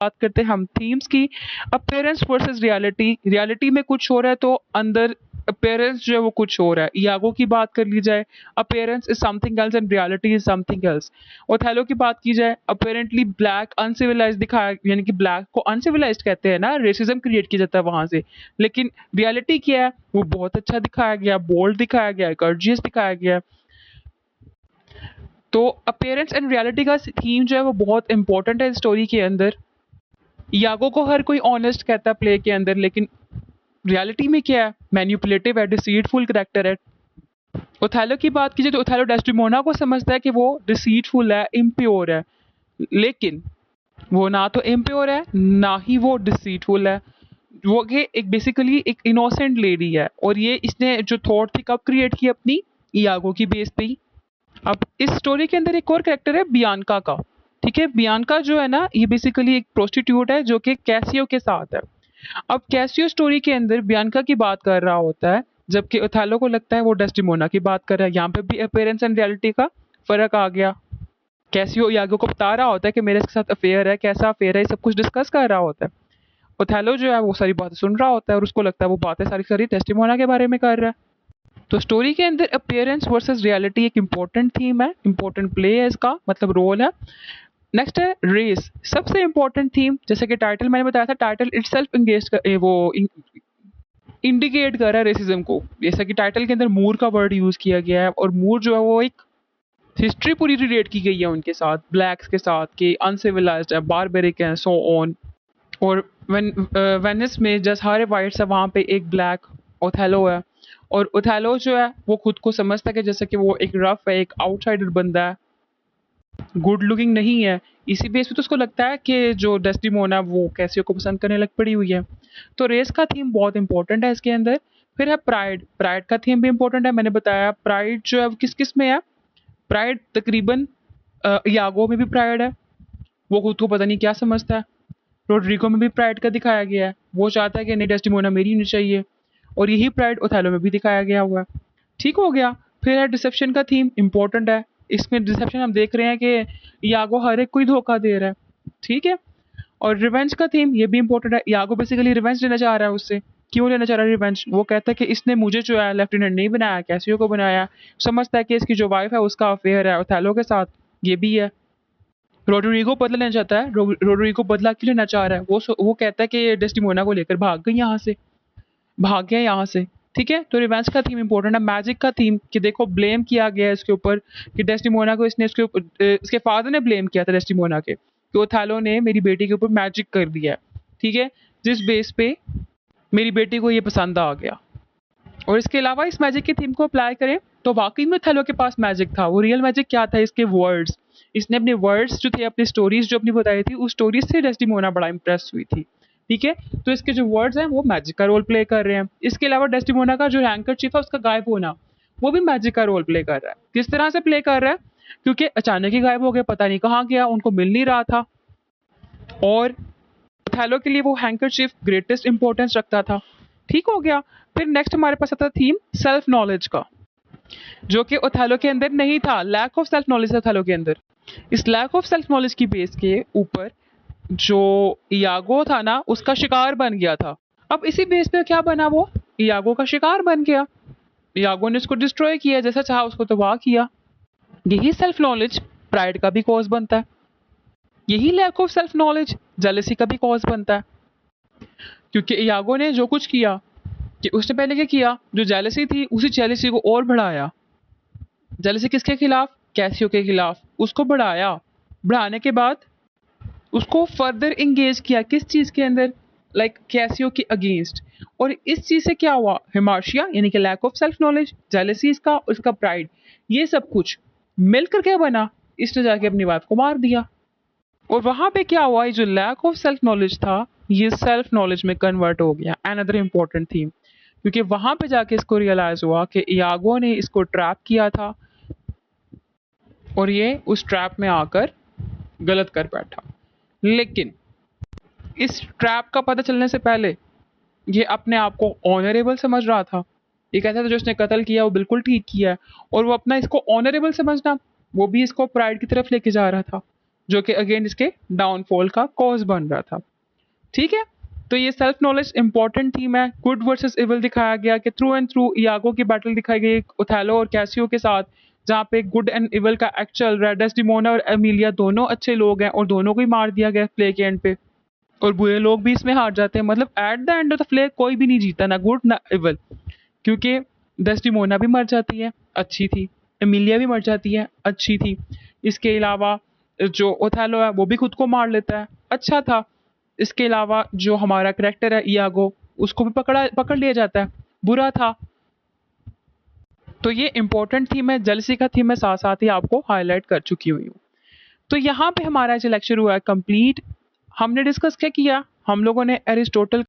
बात करते हैं हम थीम्स की। Appearance versus reality. रियलिटी में कुछ हो रहा है तो अंदर अपीयरेंस जो है वो कुछ हो रहा है। यागो की बात कर ली जाए, appearance is something else and reality is something else. Othello की बात की जाए, अपेरेंटली ब्लैक अनसिविलाइज दिखाया, यानी कि ब्लैक को अनसिविलाइज कहते हैं ना, रेसिज्म क्रिएट किया जाता है वहां से। लेकिन रियलिटी क्या है, वो बहुत अच्छा दिखाया गया, बोल्ड दिखाया गया, कर्जियस दिखाया गया। तो अपीयरेंस एंड रियलिटी का थीम जो है वो बहुत इंपॉर्टेंट है स्टोरी के अंदर। यागो को हर कोई ऑनेस्ट कहता है प्ले के अंदर, लेकिन रियलिटी में क्या है, मैन्युपुलेटिव है, डिसीटफुल करेक्टर है। ओथेलो की बात कीजिए तो ओथेलो डेस्टिमोना को समझता है कि वो डिसीटफुल है, इम्प्योर है, लेकिन वो ना तो इम्प्योर है ना ही वो डिसीटफुल है। वो ये एक बेसिकली एक इनोसेंट लेडी है, और ये इसने जो थॉट थी कब क्रिएट की अपनी, यागो की बेस पे ही। अब इस स्टोरी के अंदर एक और कैरेक्टर है बियांका का। ठीक है, बियांका जो है ना, ये बेसिकली एक प्रोस्टिट्यूट है जो कि कैसियो के साथ है। अब कैसियो स्टोरी के अंदर बियांका की बात कर रहा होता है, जबकि ओथेलो को लगता है वो डेस्टिमोना की बात कर रहा है। यहाँ पे भी अपीयरेंस एंड रियलिटी का फर्क आ गया। कैसियो यागो को बता रहा होता है कि मेरे इसके साथ अफेयर है, कैसा अफेयर है, ये सब कुछ डिस्कस कर रहा होता है। ओथेलो जो है वो सारी बातें सुन रहा होता है, और उसको लगता है वो बातें सारी सारी डेस्टिमोना के बारे में कर रहा है। तो स्टोरी के अंदर अपीयरेंस वर्सेस रियलिटी एक इंपॉर्टेंट थीम है, इंपॉर्टेंट प्ले है, इसका मतलब रोल है। नेक्स्ट है रेस, सबसे इंपॉर्टेंट थीम। जैसे कि टाइटल मैंने बताया था, टाइटल इटसेल्फ एंगेज कर, वो इंडिकेट कर रहा है रेसिज्म को। जैसा कि टाइटल के अंदर मूर का वर्ड यूज किया गया है, और मूर जो है वो एक हिस्ट्री पूरी रिलेट की गई है उनके साथ, ब्लैक्स के साथ, कि अनसिविलाइज्ड है, बारबेरिक है, सो ऑन। और वेनिस में जस्ट सारे वाइट्स है, वहाँ पे एक ब्लैक ओथेलो है। और ओथेलो जो है वो खुद को समझता है कि जैसे कि वो एक रफ है, एक आउटसाइडर बंदा है, गुड लुकिंग नहीं है। इसी बेस पे तो उसको लगता है कि जो डेस्टिमोना वो कैसियो को पसंद करने लग पड़ी हुई है। तो रेस का थीम बहुत इंपॉर्टेंट है इसके अंदर। फिर है प्राइड। प्राइड का थीम भी इंपॉर्टेंट है, मैंने बताया। प्राइड जो है वो किस किस में है, प्राइड तकरीबन यागो में भी प्राइड है, वो खुद को पता नहीं क्या समझता है। रोड्रिगो में भी प्राइड का दिखाया गया है, वो चाहता है कि नहीं, डेस्टिमोना मेरी होनी चाहिए। और यही प्राइड ओथेलो में भी दिखाया गया हुआ है। ठीक हो गया। फिर है डिसेप्शन का थीम, इंपॉर्टेंट है। इसमें डिसेप्शन हम देख रहे हैं कि यागो हर एक कोई धोखा दे रहा है। ठीक है। और रिवेंज का थीम ये भी इंपॉर्टेंट है। यागो बेसिकली रिवेंज लेना चाह रहा है उससे। क्यों लेना चाह रहा है रिवेंज? वो कहता है कि इसने मुझे जो है लेफ्टिनेंट नहीं बनाया, कैसियो को बनाया। समझता है कि इसकी जो वाइफ है उसका अफेयर है ओथेलो के साथ, ये भी है। रोड्रिगो बदला लेना चाहता है। रोड्रिगो बदला क्यों लेना चाह रहा है? वो कहता है कि डेस्टिमोना को लेकर भाग गई यहाँ से, भाग गया यहाँ से। ठीक है। तो रिवेंज का थीम इंपॉर्टेंट है। मैजिक का थीम, कि देखो ब्लेम किया गया है इसके ऊपर, कि डेस्टिमोना को इसने इसके ऊपर, इसके फादर ने ब्लेम किया था डेस्टिमोना के, कि ओथेलो ने मेरी बेटी के ऊपर मैजिक कर दिया है। ठीक है। जिस बेस पे मेरी बेटी को ये पसंद आ गया। और इसके अलावा इस मैजिक की थीम को अप्लाई करें तो वाकई में ओथेलो के पास मैजिक था। वो रियल मैजिक क्या था? इसके वर्ड्स। इसने अपने वर्ड्स जो थे, अपनी स्टोरीज जो अपनी बताई थी, उस स्टोरीज से डेस्टिमोना बड़ा इंप्रेस हुई थी। ठीक है। तो इसके जो वर्ड्स हैं वो मैजिक का रोल प्ले कर रहे हैं। इसके अलावा डेस्टिमोना का जो हैंकरचीफ है उसका गायब होना, वो भी मैजिक का रोल प्ले कर रहा है। किस तरह से प्ले कर रहा है? क्योंकि अचानक ही गायब हो गया, पता नहीं कहाँ गया, उनको मिल नहीं रहा था। और ओथेलो के लिए वो हैंकरचीफ ग्रेटेस्ट इंपॉर्टेंस रखता था। ठीक हो गया। फिर नेक्स्ट हमारे पास आता थीम सेल्फ नॉलेज का, जो कि ओथेलो के अंदर नहीं था। लैक ऑफ सेल्फ नॉलेज था ओथेलो के अंदर। इस लैक ऑफ सेल्फ नॉलेज की बेस के ऊपर जो यागो था ना, उसका शिकार बन गया था। अब इसी बेस पे क्या बना, वो यागो का शिकार बन गया। यागो ने उसको डिस्ट्रॉय किया, जैसा चाहा उसको तबाह किया। यही सेल्फ नॉलेज प्राइड का भी कॉज बनता है। यही lack of self knowledge jealousy का भी कॉज बनता है। क्योंकि यागो ने जो कुछ किया, कि उसने पहले क्या किया, जो जेलसी थी उसी जेलसी को और बढ़ाया। जेलसी किसके खिलाफ? कैसियो के खिलाफ। उसको बढ़ाया, बढ़ाने के बाद उसको फर्दर इंगेज किया किस चीज के अंदर, लाइक कैसियो के अगेंस्ट। और इस चीज से क्या हुआ, हिमार्शिया यानी कि lack of self knowledge, jealousy इसका, उसका प्राइड, ये सब कुछ मिलकर क्या बना, इसने जाके अपनी वाइफ को मार दिया। और वहां पे क्या हुआ, ये जो लैक ऑफ सेल्फ नॉलेज था ये सेल्फ नॉलेज में कन्वर्ट हो गया। अनदर इंपॉर्टेंट थीम, क्योंकि वहां पे जाके इसको रियलाइज हुआ कि यागो ने इसको ट्रैप किया था, और ये उस ट्रैप में आकर गलत कर बैठा। लेकिन इस ट्रैप का पता चलने से पहले ये अपने आप को ऑनरेबल समझ रहा था। ये कहता था जो उसने कत्ल किया वो बिल्कुल ठीक किया है, और वो अपना इसको ऑनरेबल समझना, वो भी इसको प्राइड की तरफ लेके जा रहा था। जो कि अगेन इसके डाउनफॉल का कॉज बन रहा था। ठीक है, तो ये सेल्फ नॉलेज इंपॉर्टेंट थीम है। गुड वर्सेस इविल दिखाया गया कि थ्रू एंड थ्रू यागो की बैटल दिखाई गई ओथेलो और कैसियो के साथ, जहाँ पे गुड एंड इविल का एक्ट चल रहा है। डेस्टिमोना और एमिलिया दोनों अच्छे लोग हैं और दोनों को ही मार दिया गया प्ले के एंड पे, और बुरे लोग भी इसमें हार जाते हैं। मतलब at the end of the play कोई भी नहीं जीता, ना गुड ना इविल, क्योंकि डेस्टिमोना भी मर जाती है, अच्छी थी। एमिलिया भी मर जाती है, अच्छी थी। इसके अलावा जो ओथेलो है वो भी खुद को मार लेता है, अच्छा था। इसके अलावा जो हमारा करेक्टर है इयागो, उसको भी पकड़ लिया जाता है, बुरा था। तो ये इंपॉर्टेंट थीम है, जेलसी का थीम मैं साथ साथ ही आपको हाईलाइट कर चुकी हुई हूँ। तो यहाँ पे हमारा जो लेक्चर हुआ है कंप्लीट। हमने डिस्कस क्या किया, हम लोगों ने एरिस्टोटल